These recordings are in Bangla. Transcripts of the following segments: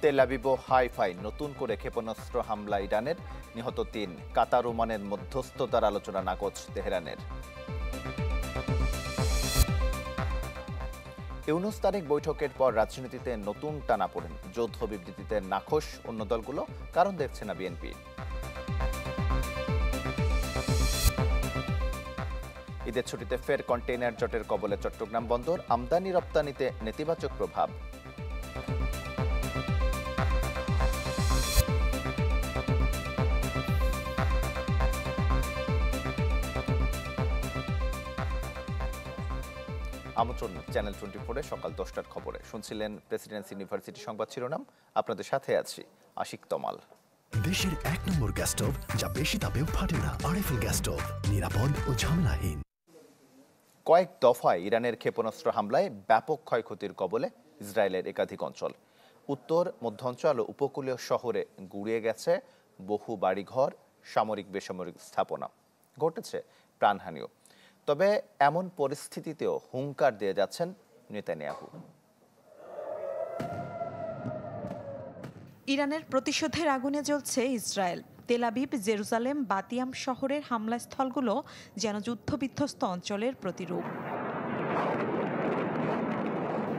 তেল আবিব ও হাইফাই নতুন করে ক্ষেপণাস্ত্র হামলা ইরানের, নিহত ৩। কাতার ওমানের মধ্যস্থতার আলোচনা নাকচ তেহরানের। ইউনূস তারেক বৈঠকের পর রাজনীতিতে নতুন টানাপোড়েন, যৌথ বিবৃতিতে নাখোশ অন্য দলগুলো, কারণ দেখছে না বিএনপি। ঈদের ছুটিতে ফের কন্টেইনার জটের কবলে চট্টগ্রাম বন্দর, আমদানি রপ্তানিতে নেতিবাচক প্রভাব। আমন্ত্রণ চ্যানেল 24-এ সকাল 10টার খবরে। শুনছিলেন প্রেসিডেন্সি ইউনিভার্সিটি সংবাদ শিরোনাম। আপনাদের সাথে আছি আশিক তমাল। দেশের ১ নম্বর গ্যাস স্টোভ যা বেশি তাপেও ফাটে না। আরএফএল গ্যাস স্টোভ, নিরাপদ ও ঝামেলাহীন। কয়েক দফায় ইরানের ক্ষেপণাস্ত্র হামলায় ব্যাপক ক্ষয়ক্ষতির কবলে ইসরায়েলের একাধিক অঞ্চল। উত্তর মধ্যাঞ্চল ও উপকূলীয় শহরে গুড়িয়ে গেছে বহু বাড়িঘর, সামরিক বেসামরিক স্থাপনা। ঘটেছে প্রাণহানিও। তবে এমন পরিস্থিতিতেও হুঙ্কার দিয়ে যাচ্ছেন নেতানিয়াহু। ইরানের প্রতিশোধের আগুনে জ্বলছে ইসরায়েল। তেল আবিব, জেরুজালেম, বাতিয়াম শহরের হামলা স্থলগুলো যেন যুদ্ধবিধ্বস্ত অঞ্চলের প্রতিরূপ।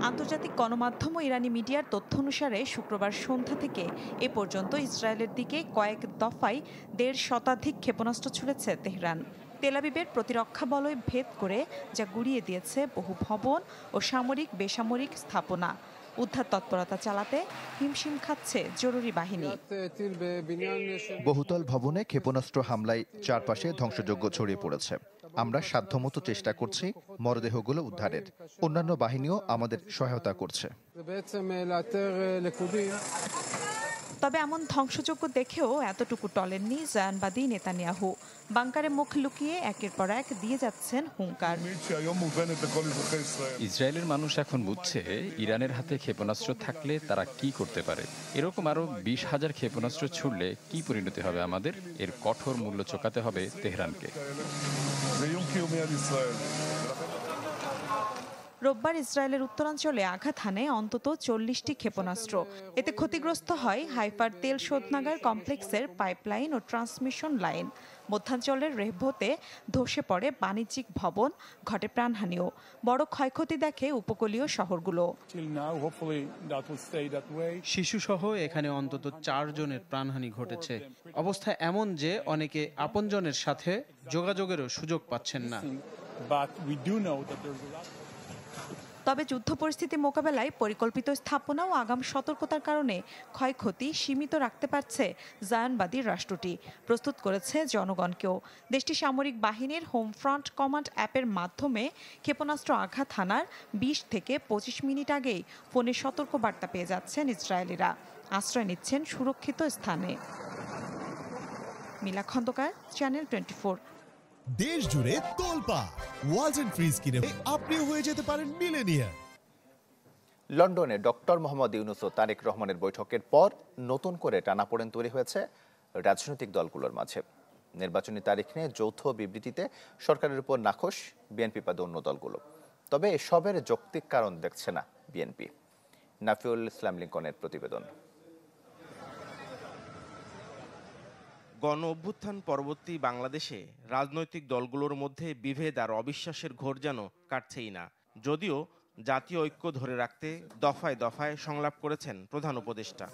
আন্তর্জাতিক গণমাধ্যম ও ইরানি মিডিয়ার তথ্য অনুসারে শুক্রবার সন্ধ্যা থেকে এ পর্যন্ত ইসরায়েলের দিকে কয়েক দফায় ১.৫ শতাধিক ক্ষেপণাস্ত্র ছুড়েছে তেহরান। তেল আবিবের প্রতিরক্ষা বলয় ভেদ করে যা গুড়িয়ে দিয়েছে বহু ভবন ও সামরিক বেসামরিক স্থাপনা। উদ্ধার তৎপরতা চালাতে হিমশিম খাচ্ছে জরুরি বাহিনী। বহুতল ভবনে ক্ষেপণাস্ত্র হামলায় চারপাশে ধ্বংসযজ্ঞ ছড়িয়ে পড়েছে। আমরা সাধ্যমতো চেষ্টা করছি মরদেহগুলো উদ্ধারের। অন্যান্য বাহিনীও আমাদের সহায়তা করছে। তবে এমন ধ্বংসযজ্ঞ দেখেও এতটুকু টলেননি জায়নবাদী নেতানিয়াহু। বাংকারে মুখ লুকিয়ে একের পর এক দিয়ে যাচ্ছেন হুঙ্কার। ইসরায়েলের মানুষ এখন বুঝছে ইরানের হাতে ক্ষেপণাস্ত্র থাকলে তারা কি করতে পারে। এরকম আরো ২০,০০০ ক্ষেপণাস্ত্র ছুড়লে কি পরিণতি হবে আমাদের? এর কঠোর মূল্য চোকাতে হবে তেহরানকে। রোববার ইসরায়েলের উত্তরাঞ্চলে আঘাত হানে অন্তত ৪০টি ক্ষেপণাস্ত্র। এতে ক্ষতিগ্রস্ত হয় হাইফার তেল শোধনাগার কমপ্লেক্সের পাইপলাইন ও ট্রান্সমিশন লাইন। মধ্যাঞ্চলের রেহভোতে ধসে পড়ে বাণিজ্যিক ভবন, ঘটে প্রাণহানিও। বড় ক্ষয়ক্ষতি দেখে উপকূলীয় শহরগুলো। শিশুসহ এখানে অন্তত ৪ জনের প্রাণহানি ঘটেছে। অবস্থা এমন যে অনেকে আপনজনের সাথে যোগাযোগেরও সুযোগ পাচ্ছেন না। তবে যুদ্ধ পরিস্থিতি মোকাবেলায় পরিকল্পিত স্থাপনা ও আগাম সতর্কতার কারণে ক্ষয়ক্ষতি সীমিত রাখতে পারছে জায়নবাদী রাষ্ট্রটি। প্রস্তুত করেছে জনগণকেও। দেশটির সামরিক বাহিনীর হোম ফ্রন্ট কমান্ড অ্যাপের মাধ্যমে ক্ষেপণাস্ত্র আঘাত হানার ২০ থেকে ২৫ মিনিট আগেই ফোনে সতর্ক বার্তা পেয়ে যাচ্ছেন ইসরায়েলিরা। আশ্রয় নিচ্ছেন সুরক্ষিত স্থানে। মিলা খন্দকার, চ্যানেল 24। দেশ জুড়ে তোলপাড় ওয়ালটন ফ্রিজ কিনে আপনিও হয়ে যেতে পারেন মিলেনিয়ার। লন্ডনে ডক্টর মোহাম্মদ ইউনূস ও তারেক রহমানের বৈঠকের পর নতুন করে টানাপোড়েন তৈরি হয়েছে রাজনৈতিক দলগুলোর মাঝে। নির্বাচনী তারিখ নিয়ে যৌথ বিবৃতিতে সরকারের উপর নাখোশ বিএনপি বাদে অন্য দলগুলো। তবে এসবের যৌক্তিক কারণ দেখছে না বিএনপি। নাফিউল ইসলাম লিঙ্কনের প্রতিবেদন। গণ অভ্যুত্থান পরবর্তী বাংলাদেশে রাজনৈতিক দলগুলোর মধ্যে বিভেদ আর অবিশ্বাসের ঘোর যেন কাটছেই না। যদিও জাতীয় ঐক্য ধরে রাখতে দফায় দফায় সংলাপ করেছেন প্রধান উপদেষ্টা।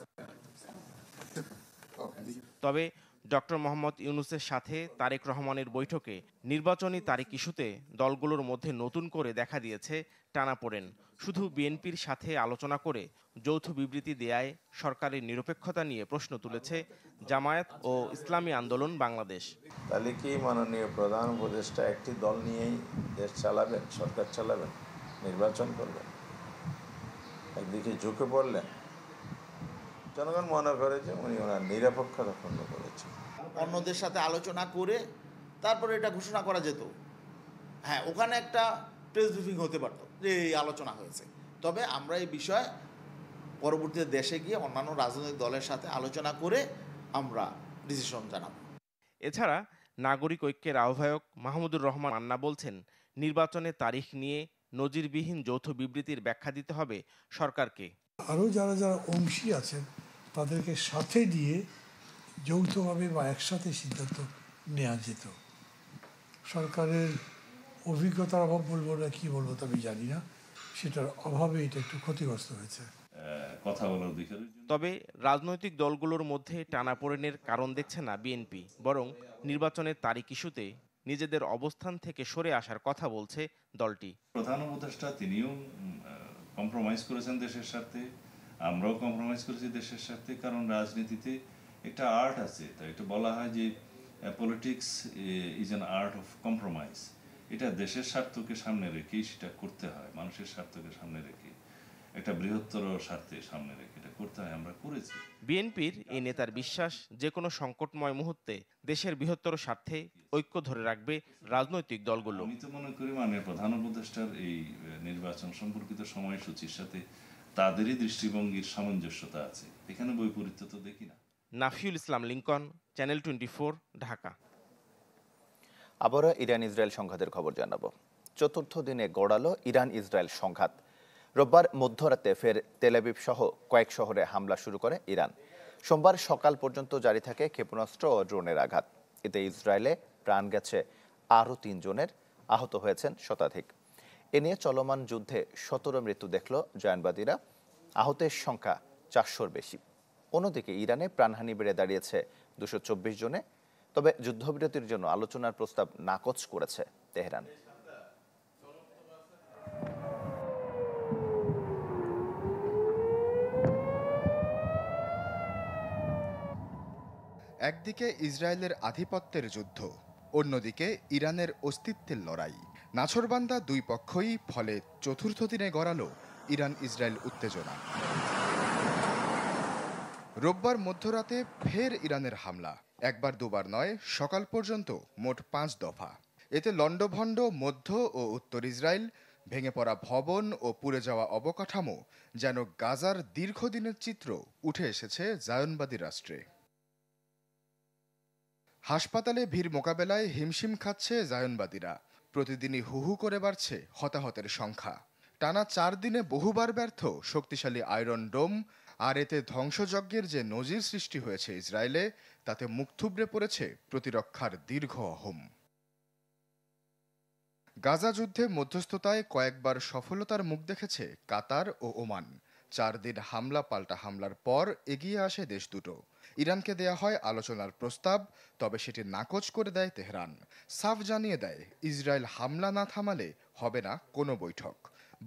তবে ডক্টর মোহাম্মদ ইউনূসের সাথে তারেক রহমানের বৈঠকে নির্বাচনী তারিখ ইস্যুতে দলগুলোর মধ্যে নতুন করে দেখা দিয়েছে টানাপোড়েন। শুধু বিএনপির সাথে আলোচনা করে যৌথ বিবৃতি দেয়ায় সরকারের নিরপেক্ষতা নিয়ে প্রশ্ন তুলেছে জামায়াত ও ইসলামী আন্দোলন বাংলাদেশ। তাহলে কি মাননীয় প্রধান উপদেষ্টা একটি দল নিয়েই দেশ চালাবেন, সরকার চালাবেন, নির্বাচন করবেন? একদিকে ঝুঁকে পড়লেন। জনগণ মনে করে যে উনি ওনার নিরপেক্ষতা খণ্ড করেছেন। অন্যদের সাথে আলোচনা করে তারপরে এটা ঘোষণা করা যেত। হ্যাঁ, ওখানে একটা প্রেস ব্রিফিং হতে পারত যে এই আলোচনা হয়েছে। তবে আমরা এই বিষয়ে পরবর্তীতে দেশে গিয়ে অন্যান্য রাজনৈতিক দলের সাথে আলোচনা করে আমরা ডিসিশন জানাব। এছাড়া নাগরিক ঐক্যের আহ্বায়ক মাহমুদুর রহমান মান্না বলছেন, নির্বাচনের তারিখ নিয়ে নজিরবিহীন যৌথ বিবৃতির ব্যাখ্যা দিতে হবে সরকারকে। আরও যারা যারা অংশী আছেন তাদেরকে সাথে নিয়ে যৌথভাবে বা একসাথে সিদ্ধান্ত নেওয়া যেত। সরকারের অভিজ্ঞতার অভাব বলবো না কি বলবো তা আমি জানি না, সেটার অভাবে এটা একটু ক্ষতিগ্রস্ত হয়েছে। তবে রাজনৈতিক দলগুলোর মধ্যে টানাপোড়েনের কারণ দেখছে না বিএনপি, বরং নির্বাচনের তারিখ ইস্যুতে নিজেদের অবস্থান থেকে সরে আসার কথা বলছে দলটি। প্রধান উপদেষ্টা তিনিও কম্প্রোমাইজ করেছেন দেশের সাথে, আমরাও কম্প্রোমাইজ করেছি দেশের সাথে, কারণ রাজনীতিতে একটা আর্ট আছে, তাই এটা বলা হয় যে politics is an art of compromise. এটা দেশের স্বার্থকে সামনে রেখেই সেটা করতে হয়, মানুষের স্বার্থকে সামনে রেখে, একটা বৃহত্তর স্বার্থে সামনে রেখে এটা করতে হয়, আমরা করেছি। বিএনপির এই নেতার বিশ্বাস, যে কোনো সংকটময় মুহূর্তে দেশের বৃহত্তর স্বার্থে ঐক্য ধরে রাখবে রাজনৈতিক দলগুলো। আমি তো মনে করি মাননীয় প্রধান উপদেষ্টার এই নির্বাচন সম্পর্কিত সময়সূচির সাথে তাদেরই দৃষ্টিভঙ্গির সামঞ্জস্যতা আছে, এখানে বৈপরীত্য তো দেখি না। নাফিউল ইসলাম লিঙ্কন, চ্যানেল 24, ঢাকা। আবারও ইরান ইসরায়েল সংঘাতের খবর জানাবো। চতুর্থ দিনে গড়ালো ইরান ইসরায়েল সংঘাত। রোববার মধ্যরাতে ফের তেল আবিব সহ কয়েক শহরে হামলা শুরু করে ইরান। সোমবার সকাল পর্যন্ত জারি থাকে ক্ষেপণাস্ত্র ও ড্রোনের আঘাত। এতে ইসরায়েলে প্রাণ গেছে আরও 3 জনের, আহত হয়েছেন শতাধিক। এ নিয়ে চলমান যুদ্ধে 17 মৃত্যু দেখল জয়ানবাদীরা, আহতের সংখ্যা 400-র বেশি। অন্যদিকে ইরানে প্রাণহানি বেড়ে দাঁড়িয়েছে 224 জনে। তবে যুদ্ধবিরতির জন্য আলোচনার প্রস্তাব নাকচ করেছে তেহরান। একদিকে ইসরায়েলের আধিপত্যের যুদ্ধ, অন্যদিকে ইরানের অস্তিত্বের লড়াই। নাছোড়বান্দা দুই পক্ষই, ফলে চতুর্থ দিনে গড়ালো ইরান ইসরায়েল উত্তেজনা। রোববার মধ্যরাতে ফের ইরানের হামলা, একবার দুবার নয়, সকাল পর্যন্ত মোট 5 দফা। এতে লণ্ডভণ্ড মধ্য ও উত্তর ইসরায়েল, ভেঙে পড়া ভবন ও পুড়ে যাওয়া অবকাঠামো, যেন গাজার দীর্ঘদিনের চিত্র উঠে এসেছে জায়নবাদী রাষ্ট্রে। হাসপাতালে ভিড় মোকাবেলায় হিমশিম খাচ্ছে জায়নবাদীরা। প্রতিদিনই হুহু করে বাড়ছে হতাহতের সংখ্যা। টানা 4 দিনে বহুবার ব্যর্থ শক্তিশালী আয়রন ডোম, আর এতে ধ্বংসযজ্ঞের যে নজির সৃষ্টি হয়েছে ইসরায়েলে, তাতে মুখ থুবড়ে পড়েছে প্রতিরক্ষার দীর্ঘ অহম। গাজা যুদ্ধে মধ্যস্থতায় কয়েকবার সফলতার মুখ দেখেছে কাতার ও ওমান। 4 দিন হামলা পাল্টা হামলার পর এগিয়ে আসে দেশ দুটো। ইরানকে দেয়া হয় আলোচনার প্রস্তাব, তবে সেটি নাকচ করে দেয় তেহরান। সাফ জানিয়ে দেয় ইসরায়েল হামলা না থামালে হবে না কোনো বৈঠক,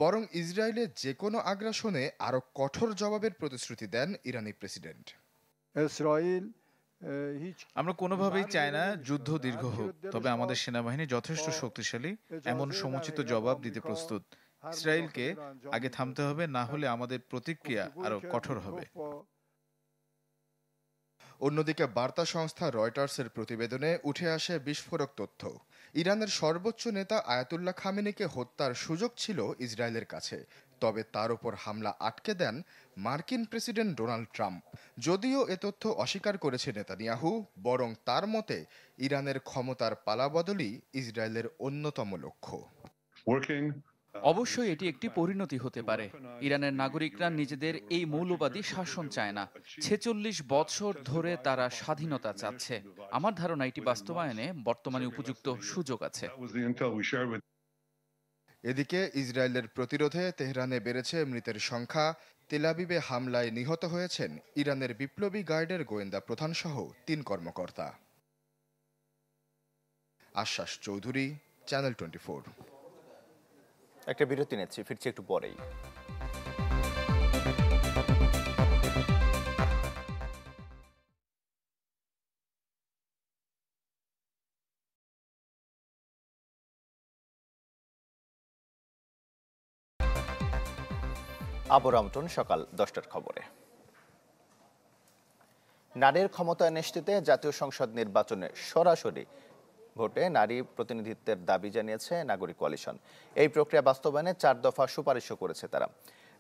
বরং ইসরায়েলের যে কোনো আগ্রাসনে আরও কঠোর জবাবের প্রতিশ্রুতি দেন ইরানি প্রেসিডেন্ট। আমরা কোনোভাবেই চাই না যুদ্ধ দীর্ঘ হোক, তবে আমাদের সেনাবাহিনী যথেষ্ট শক্তিশালী, এমন সমুচিত জবাব দিতে প্রস্তুত। ইসরায়েলকে আগে থামতে হবে, না হলে আমাদের প্রতিক্রিয়া আরো কঠোর হবে। অন্যদিকে বার্তা সংস্থা রয়টার্সের প্রতিবেদনে উঠে আসে বিস্ফোরক তথ্য। ইরানের সর্বোচ্চ নেতা আয়াতুল্লাহ খামেনিকে হত্যার সুযোগ ছিল ইসরায়েলের কাছে, তবে তার উপর হামলা আটকে দেন মার্কিন প্রেসিডেন্ট ডোনাল্ড ট্রাম্প। যদিও এ তথ্য অস্বীকার করেছে নেতানিয়াহু, বরং তার মতে ইরানের ক্ষমতার পালাবদলই ইসরায়েলের অন্যতম লক্ষ্য। অবশ্যই এটি একটি পরিণতি হতে পারে। ইরানের নাগরিকরা নিজেদের এই মৌলবাদী শাসন চায় না। 46 বছর ধরে তারা স্বাধীনতা চাচ্ছে। আমার ধারণা এটি বাস্তবায়নে বর্তমানে উপযুক্ত সুযোগ আছে। এদিকে ইসরায়েলের প্রতিরোধে তেহরানে বেড়েছে মৃতের সংখ্যা। তেল আবিবে হামলায় নিহত হয়েছেন ইরানের বিপ্লবী গার্ডের গোয়েন্দা প্রধান সহ 3 কর্মকর্তা। আশ্বাস চৌধুরী, চ্যানেল 24। একটা বিরতি নিচ্ছি, ফিরছি একটু পরেই। আবার আমন্ত্রণ সকাল 10টার খবরে। নারীর ক্ষমতায়ন নিশ্চিতে জাতীয় সংসদ নির্বাচনে সরাসরি ভোটে নারী প্রতিনিধিত্বের দাবি জানিয়েছে নাগরিক কোয়ালিশন। এই প্রক্রিয়া বাস্তবায়নে 4 দফা সুপারিশও করেছে তারা।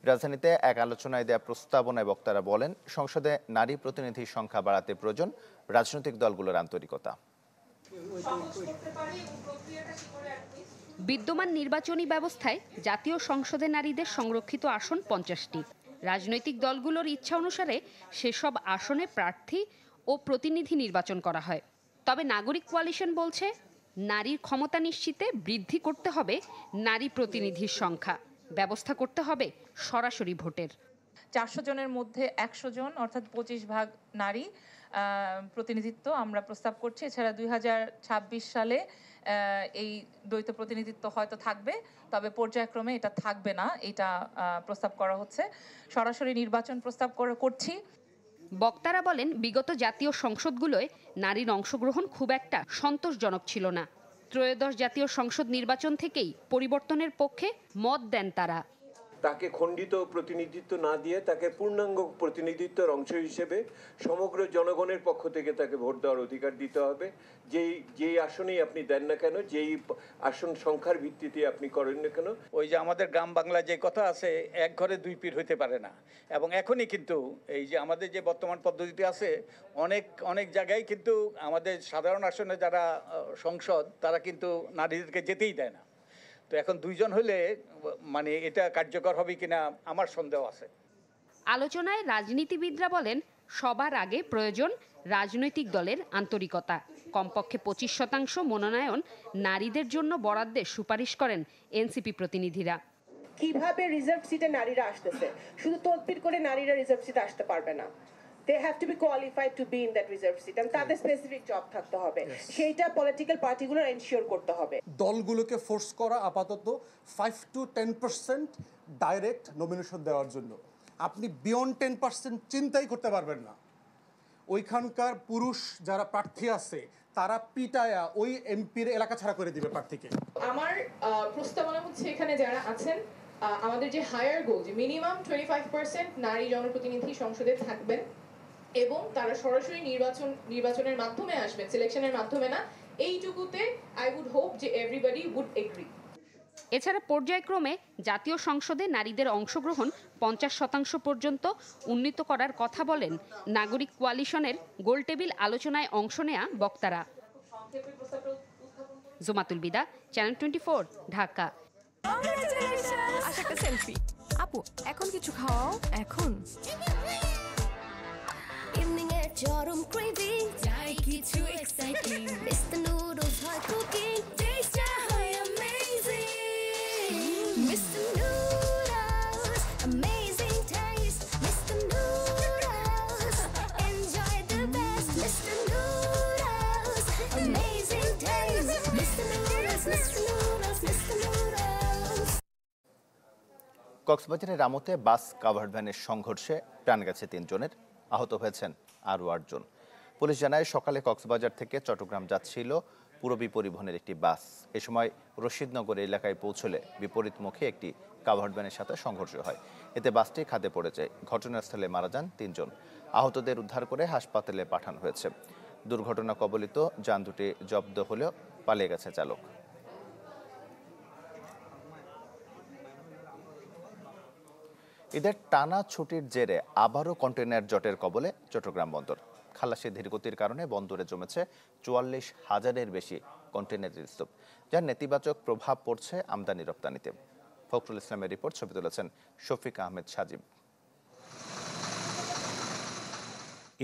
রাজধানীতে এক আলোচনায় দেয়া প্রস্তাবনায় বক্তারা বলেন, সংসদে নারী প্রতিনিধির সংখ্যা বাড়াতে প্রয়োজন রাজনৈতিক দলগুলোর আন্তরিকতা। বিদ্যমান নির্বাচনী ব্যবস্থায় জাতীয় সংসদে নারীদের সংরক্ষিত আসন 50টি। রাজনৈতিক দলগুলোর ইচ্ছা অনুসারে সেসব আসনে প্রার্থী ও প্রতিনিধি নির্বাচন করা হয়। তবে নাগরিক কোয়ালিশন বলছে নারীর ক্ষমতা নিশ্চিতে বৃদ্ধি করতে হবে নারী প্রতিনিধির সংখ্যা, ব্যবস্থা করতে হবে সরাসরি ভোটের। 400 জনের মধ্যে 100 জন অর্থাৎ 25% নারী প্রতিনিধিত্ব আমরা প্রস্তাব করছি। এছাড়া 2026 সালে এই দ্বৈত প্রতিনিধিত্ব হয়তো থাকবে, তবে পর্যায়ক্রমে এটা থাকবে না, এটা প্রস্তাব করা হচ্ছে। সরাসরি নির্বাচন প্রস্তাব করছি। বক্তারা বলেন, বিগত জাতীয় সংসদগুলোয় নারীর অংশগ্রহণ খুব একটা সন্তোষজনক ছিল না। ত্রয়োদশ জাতীয় সংসদ নির্বাচন থেকেই পরিবর্তনের পক্ষে মত দেন তারা। তাকে খণ্ডিত প্রতিনিধিত্ব না দিয়ে তাকে পূর্ণাঙ্গ প্রতিনিধিত্বের অংশ হিসেবে সমগ্র জনগণের পক্ষ থেকে তাকে ভোট দেওয়ার অধিকার দিতে হবে। যেই আসনেই আপনি দেন না কেন, যেই আসন সংখ্যার ভিত্তিতে আপনি করেন না কেন। ওই যে আমাদের গ্রাম বাংলা যে কথা আছে, এক ঘরে দুই পীর হইতে পারে না, এবং এখনই কিন্তু এই যে আমাদের যে বর্তমান পদ্ধতিতে আছে, অনেক জায়গায় কিন্তু আমাদের সাধারণ আসনে যারা সংসদ তারা কিন্তু নারীদেরকে যেতেই দেয় না। তো এখন দুইজন হলে মানে এটা কার্যকর হবে কিনা আমার সন্দেহ আছে। আলোচনায় রাজনীতিবিদরা বলেন, সবার আগে প্রয়োজন রাজনৈতিক দলের আন্তরিকতা। কমপক্ষে 25% মনোনয়ন নারীদের জন্য বরাদ্দের সুপারিশ করেন এনসিপি প্রতিনিধিরা। কিভাবে রিজার্ভ সিটে নারীরা আসতেছে, শুধু তদবির করে নারীরা রিজার্ভ সিটে আসতে পারবে না। They have to be qualified to be in that reserve seat, and তাদের স্পেসিফিক জব থাকতে হবে, সেইটা পলিটিক্যাল পার্টিগুলো এনশিওর করতে হবে। দলগুলোকে ফোর্স করা আপাতত 5 to 10% ডাইরেক্ট নমিনেশন দেওয়ার জন্য। আপনি বিয়ন্ড 10% চিন্তাই করতে পারবেন না। ওইখানকার পুরুষ যারা প্রার্থী আছে তারা পিটায়া ওই এমপির এলাকা ছাড়া করে দিবে প্রার্থীকে। আমার প্রস্তাবনা হচ্ছে এখানে যারা আছেন, আমাদের যে হায়ার গোল, যে মিনিমাম 25% নারী জনপ্রতিনিধি সংসদে থাকবেন এবং তারা সরাসরি নির্বাচনের মাধ্যমে আসবেন, সিলেকশনের মাধ্যমে না, এইটুকুতে আই উড হোপ যে এভরিবডি উড এগ্রি। এছাড়া পর্যায়ক্রমে জাতীয় সংসদে নারীদের অংশগ্রহণ 50% পর্যন্ত উন্নীত করার কথা বলেন নাগরিক কোয়ালিশনের গোলটেবিল আলোচনায় অংশ নেয়া বক্তারা। জুমাতুল বিদা, চ্যানেল 24, ঢাকা। সেলফি আপু, এখন কিছু খাওয়াও। এখন ইভিনিং এর চরম ক্রেভিং, চাই কিছু এক্সাইটিং, মিস্টার নুডলস হয় কুকিং, টেস্টটা হয় amazing, mister noodles amazing test, mister noodles enjoy the best, mister noodles amazing test, mister noodles, mister noodles, mister noodles. কক্সবাজারের রামুতে বাস কাভার্ড ভ্যানের সংঘর্ষে প্রাণ গেছে 3 জনের, আহত হয়েছেন আরও 8 জন। পুলিশ জানায়, সকালে কক্সবাজার থেকে চট্টগ্রাম যাচ্ছিল পূরবী পরিবহনের একটি বাস। এ সময় রশিদনগর এলাকায় পৌঁছলে বিপরীতমুখী একটি কাভার্ড ভ্যানের সাথে সংঘর্ষ হয়। এতে বাসটি খাদে পড়ে যায়। ঘটনাস্থলে মারা যান 3 জন। আহতদের উদ্ধার করে হাসপাতালে পাঠানো হয়েছে। দুর্ঘটনা কবলিত যান দুটি জব্দ হলেও পালিয়ে গেছে চালক। ঈদের টানা ছুটির জেরে আবারও কন্টেইনার জটের কবলে চট্টগ্রাম বন্দর। খালাসি ধীরগতির কারণে বন্দরে জমেছে 44,000-এর বেশি কন্টেইনারের স্তূপ, যার নেতিবাচক প্রভাব পড়ছে আমদানি রপ্তানিতে। ফখরুল ইসলামের রিপোর্ট, ছবি তুলেছেন শফিক আহমেদ সাজিব।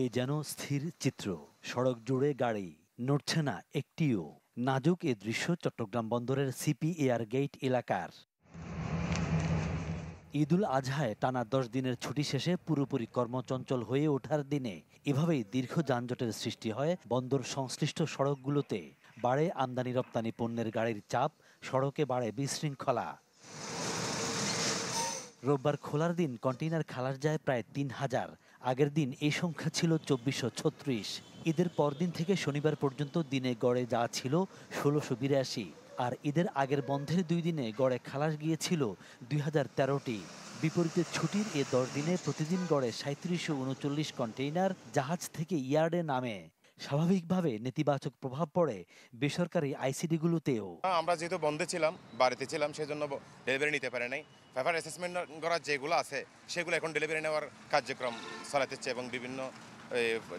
এ যেন স্থির চিত্র, সড়ক জুড়ে গাড়ি নড়ছে না একটিও। নাজুক এ দৃশ্য চট্টগ্রাম বন্দরের সিপি এয়ার গেট এলাকার। ঈদুল আজহায় টানা 10 দিনের ছুটি শেষে পুরোপুরি কর্মচঞ্চল হয়ে ওঠার দিনে এভাবেই দীর্ঘ যানজটের সৃষ্টি হয় বন্দর সংশ্লিষ্ট সড়কগুলোতে। বাড়ে আমদানি রপ্তানি পণ্যের গাড়ির চাপ, সড়কে বাড়ে বিশৃঙ্খলা। রোববার খোলার দিন কন্টেইনার খালাস যায় প্রায় 3000। আগের দিন এই সংখ্যা ছিল 2436। ঈদের পরদিন থেকে শনিবার পর্যন্ত দিনে গড়ে যা ছিল 1682, আর ঈদের আগের বন্ধের 2 দিনে গড়ে খালাস গিয়েছিল 2013টি। বিপরীতে ছুটির এ 10 দিনে প্রতিদিন গড়ে 3739 কন্টেইনার জাহাজ থেকে ইয়ার্ডে নামে। স্বাভাবিকভাবে নেতিবাচক প্রভাব পড়ে বেসরকারি আইসিডিগুলোতেও। আমরা যেহেতু বন্ধে ছিলাম, বাড়িতে ছিলাম, সেজন্য ডেলিভারি নিতে পারে নাই। পেপার অ্যাসেসমেন্ট করার যেগুলো আছে সেগুলো এখন ডেলিভারি নেওয়ার কার্যক্রম চালাতেছে এবং বিভিন্ন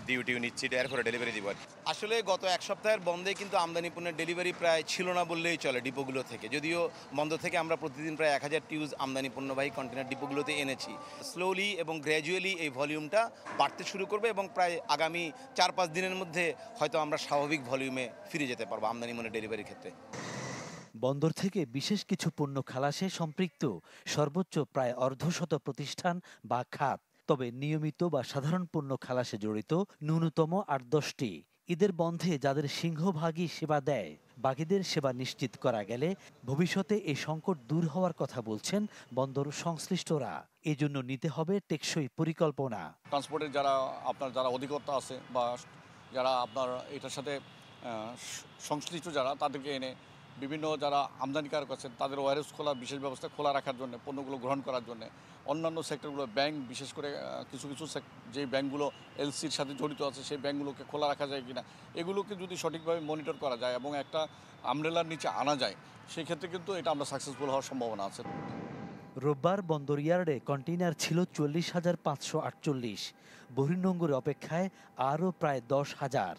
ডিউটিও নিচ্ছি, এরপরে ডেলিভারি দিব। আসলে গত এক সপ্তাহের বন্ধে কিন্তু আমদানি পণ্যের ডেলিভারি প্রায় ছিল না বললেই চলে ডিপোগুলো থেকে। যদিও বন্ধ থেকে আমরা প্রতিদিন প্রায় 1000 টিউজ আমদানি পণ্যবাহী কন্টেনার ডিপোগুলোতে এনেছি। স্লোলি এবং গ্র্যাজুয়ালি এই ভলিউমটা বাড়তে শুরু করবে এবং প্রায় আগামী 4-5 দিনের মধ্যে হয়তো আমরা স্বাভাবিক ভলিউমে ফিরে যেতে পারবো আমদানি পণ্যের ডেলিভারির ক্ষেত্রে। বন্দর থেকে বিশেষ কিছু পণ্য খালাসে সম্পৃক্ত সর্বোচ্চ প্রায় অর্ধশত প্রতিষ্ঠান বা খাত। তবে নিয়মিত বা সাধারণ পণ্য খালাসে জড়িত ন্যূনতম 8-10টি। ঈদের বন্ধে যাদের সিংহভাগই সেবা দেয়, বাকিদের সেবা নিশ্চিত করা গেলে ভবিষ্যতে এই সংকট দূর হওয়ার কথা বলছেন বন্দর সংশ্লিষ্টরা। এজন্য নিতে হবে টেকসই পরিকল্পনা। ট্রান্সপোর্টের যারা অধিকর্তা আছে বা যারা আপনার এটার সাথে সংশ্লিষ্ট যারা, তাদেরকে এনে বিভিন্ন যারা আমদানিকারক আছেন তাদের ওয়ারহাউস খোলার বিশেষ ব্যবস্থা খোলা রাখার জন্য, পণ্যগুলো গ্রহণ করার জন্য। অন্যান্য সেক্টরগুলো ব্যাংক, বিশেষ করে কিছু যে ব্যাংকগুলো এলসির সাথে জড়িত আছে সেই ব্যাংকগুলোকে খোলা রাখা যায় কিনা, এগুলোকে যদি সঠিকভাবে মনিটর করা যায় এবং একটা আমব্রেলার নিচে আনা যায়, সেই ক্ষেত্রে কিন্তু এটা আমরা সাকসেসফুল হওয়ার সম্ভাবনা আছে। রোববার বন্দর ইয়ার্ডে কন্টেইনার ছিল 40,548, বহির্নোঙরে অপেক্ষায় আরও প্রায় 10,000।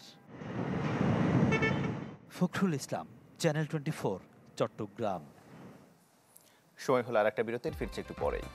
ফখরুল ইসলাম, চ্যানেল 24, চট্টগ্রাম। সময় হলো আর একটা বিরতির, ফিরছে একটু পরেই।